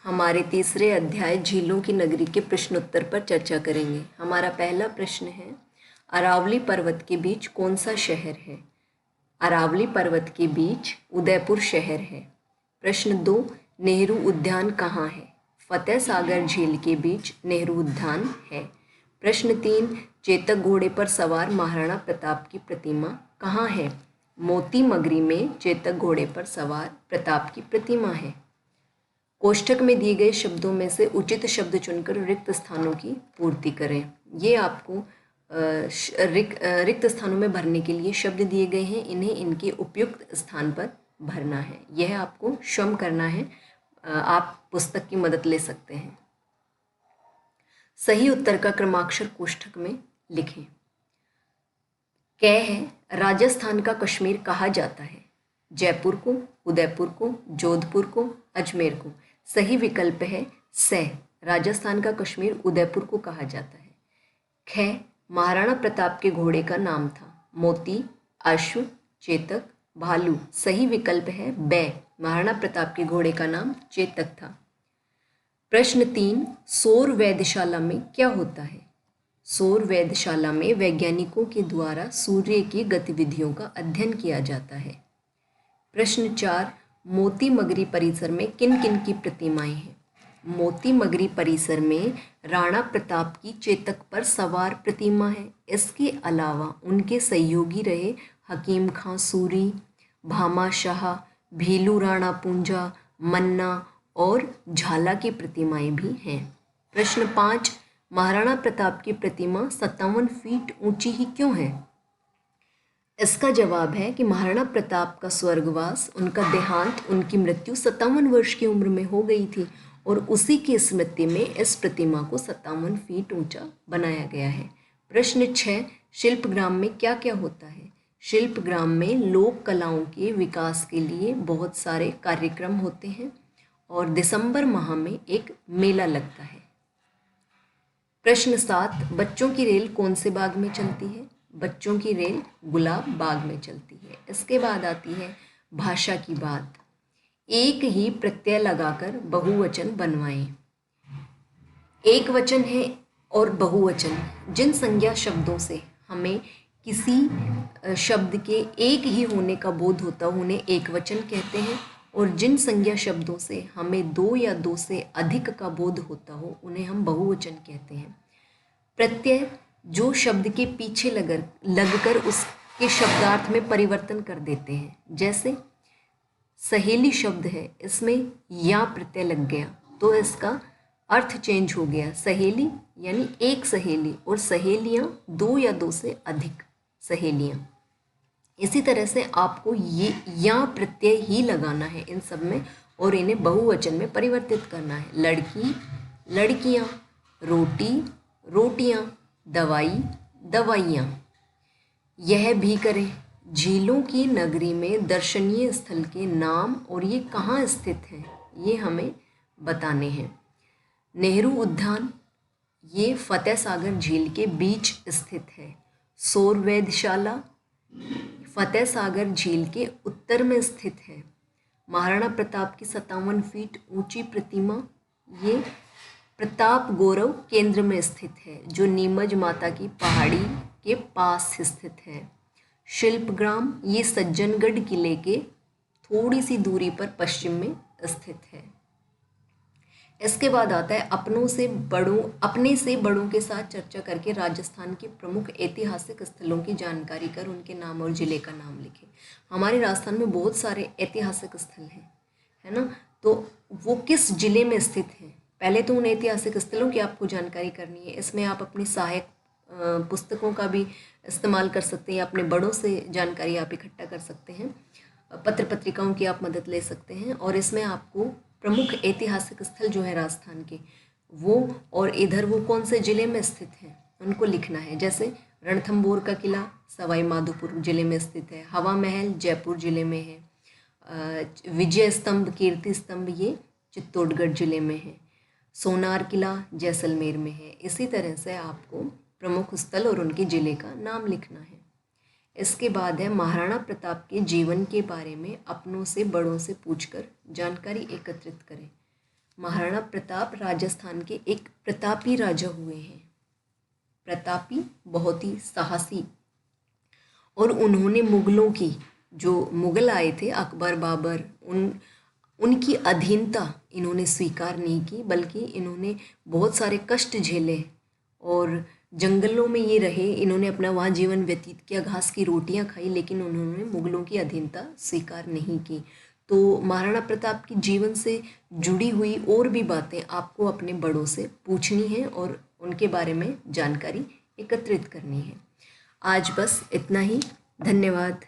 हमारे तीसरे अध्याय झीलों की नगरी के प्रश्नोत्तर पर चर्चा करेंगे। हमारा पहला प्रश्न है, अरावली पर्वत के बीच कौन सा शहर है? अरावली पर्वत के बीच उदयपुर शहर है। प्रश्न 2, नेहरू उद्यान कहाँ है? फतेह सागर झील के बीच नेहरू उद्यान है। प्रश्न 3, चेतक घोड़े पर सवार महाराणा प्रताप की प्रतिमा कहाँ है? मोती मगरी में चेतक घोड़े पर सवार प्रताप की प्रतिमा है। कोष्ठक में दिए गए शब्दों में से उचित शब्द चुनकर रिक्त स्थानों की पूर्ति करें। ये आपको रिक्त स्थानों में भरने के लिए शब्द दिए गए हैं, इन्हें इनके उपयुक्त स्थान पर भरना है। यह आपको स्वयं करना है, आप पुस्तक की मदद ले सकते हैं। सही उत्तर का क्रमाक्षर कोष्ठक में लिखें। क है, राजस्थान का कश्मीर कहा जाता है? जयपुर को, उदयपुर को, जोधपुर को, अजमेर को। सही विकल्प है स, राजस्थान का कश्मीर उदयपुर को कहा जाता है। ख, महाराणा प्रताप के घोड़े का नाम था मोती, अश्व, चेतक, भालू। सही विकल्प है ब, महाराणा प्रताप के घोड़े का नाम चेतक था। प्रश्न 3, सौर वेधशाला में क्या होता है? सौर वेधशाला में वैज्ञानिकों के द्वारा सूर्य की गतिविधियों का अध्ययन किया जाता है। प्रश्न 4, मोती मगरी परिसर में किन किन की प्रतिमाएं हैं? मोती मगरी परिसर में राणा प्रताप की चेतक पर सवार प्रतिमा है। इसके अलावा उनके सहयोगी रहे हकीम खां सूरी, भामा शाह, भीलू राणा पूंजा, मन्ना और झाला की प्रतिमाएं भी हैं। प्रश्न 5, महाराणा प्रताप की प्रतिमा 57 फीट ऊंची ही क्यों है? इसका जवाब है कि महाराणा प्रताप का स्वर्गवास, उनका देहांत, उनकी मृत्यु 57 वर्ष की उम्र में हो गई थी और उसी की स्मृति में इस प्रतिमा को 57 फीट ऊंचा बनाया गया है। प्रश्न 6, शिल्पग्राम में क्या क्या होता है? शिल्पग्राम में लोक कलाओं के विकास के लिए बहुत सारे कार्यक्रम होते हैं और दिसंबर माह में एक मेला लगता है। प्रश्न 7, बच्चों की रेल कौन से बाग में चलती है? बच्चों की रेल गुलाब बाग में चलती है। इसके बाद आती है भाषा की बात। एक ही प्रत्यय लगाकर बहुवचन बनवाएं। एक वचन है और बहुवचन, जिन संज्ञा शब्दों से हमें किसी शब्द के एक ही होने का बोध होता हो उन्हें एक वचन कहते हैं, और जिन संज्ञा शब्दों से हमें दो या दो से अधिक का बोध होता हो उन्हें हम बहुवचन कहते हैं। प्रत्यय जो शब्द के पीछे लगकर उसके शब्दार्थ में परिवर्तन कर देते हैं, जैसे सहेली शब्द है, इसमें या प्रत्यय लग गया तो इसका अर्थ चेंज हो गया। सहेली यानी एक सहेली, और सहेलियां दो या दो से अधिक सहेलियां। इसी तरह से आपको ये या प्रत्यय ही लगाना है इन सब में और इन्हें बहुवचन में परिवर्तित करना है। लड़की, लड़कियां, रोटी, रोटियां, दवाई, दवाइयाँ। यह भी करें, झीलों की नगरी में दर्शनीय स्थल के नाम और ये कहाँ स्थित है ये हमें बताने हैं। नेहरू उद्यान ये फतेह सागर झील के बीच स्थित है। सौर वेधशाला फतेह सागर झील के उत्तर में स्थित है। महाराणा प्रताप की 57 फीट ऊंची प्रतिमा ये प्रताप गौरव केंद्र में स्थित है, जो नीमच माता की पहाड़ी के पास स्थित है। शिल्पग्राम ये सज्जनगढ़ किले के थोड़ी सी दूरी पर पश्चिम में स्थित है। इसके बाद आता है अपने से बड़ों के साथ चर्चा करके राजस्थान के प्रमुख ऐतिहासिक स्थलों की जानकारी कर उनके नाम और जिले का नाम लिखें। हमारे राजस्थान में बहुत सारे ऐतिहासिक स्थल हैं, है ना, तो वो किस जिले में स्थित हैं? पहले तो उन ऐतिहासिक स्थलों की आपको जानकारी करनी है। इसमें आप अपनी सहायक पुस्तकों का भी इस्तेमाल कर सकते हैं, अपने बड़ों से जानकारी आप इकट्ठा कर सकते हैं, पत्र पत्रिकाओं की आप मदद ले सकते हैं। और इसमें आपको प्रमुख ऐतिहासिक स्थल जो है राजस्थान के वो और इधर वो कौन से ज़िले में स्थित हैं उनको लिखना है। जैसे रणथंभौर का किला सवाई माधोपुर जिले में स्थित है। हवा महल जयपुर जिले में है। विजय स्तंभ, कीर्ति स्तंभ ये चित्तौड़गढ़ जिले में है। सोनार किला जैसलमेर में है। इसी तरह से आपको प्रमुख स्थल और उनके ज़िले का नाम लिखना है। इसके बाद है महाराणा प्रताप के जीवन के बारे में अपनों से बड़ों से पूछकर जानकारी एकत्रित करें। महाराणा प्रताप राजस्थान के एक प्रतापी राजा हुए हैं। प्रतापी, बहुत ही साहसी, और उन्होंने मुगलों की, जो मुगल आए थे अकबर बाबर, उनकी अधीनता इन्होंने स्वीकार नहीं की, बल्कि इन्होंने बहुत सारे कष्ट झेले और जंगलों में ये रहे। इन्होंने अपना वहाँ जीवन व्यतीत किया, घास की रोटियां खाई, लेकिन उन्होंने मुगलों की अधीनता स्वीकार नहीं की। तो महाराणा प्रताप की जीवन से जुड़ी हुई और भी बातें आपको अपने बड़ों से पूछनी है और उनके बारे में जानकारी एकत्रित करनी है। आज बस इतना ही। धन्यवाद।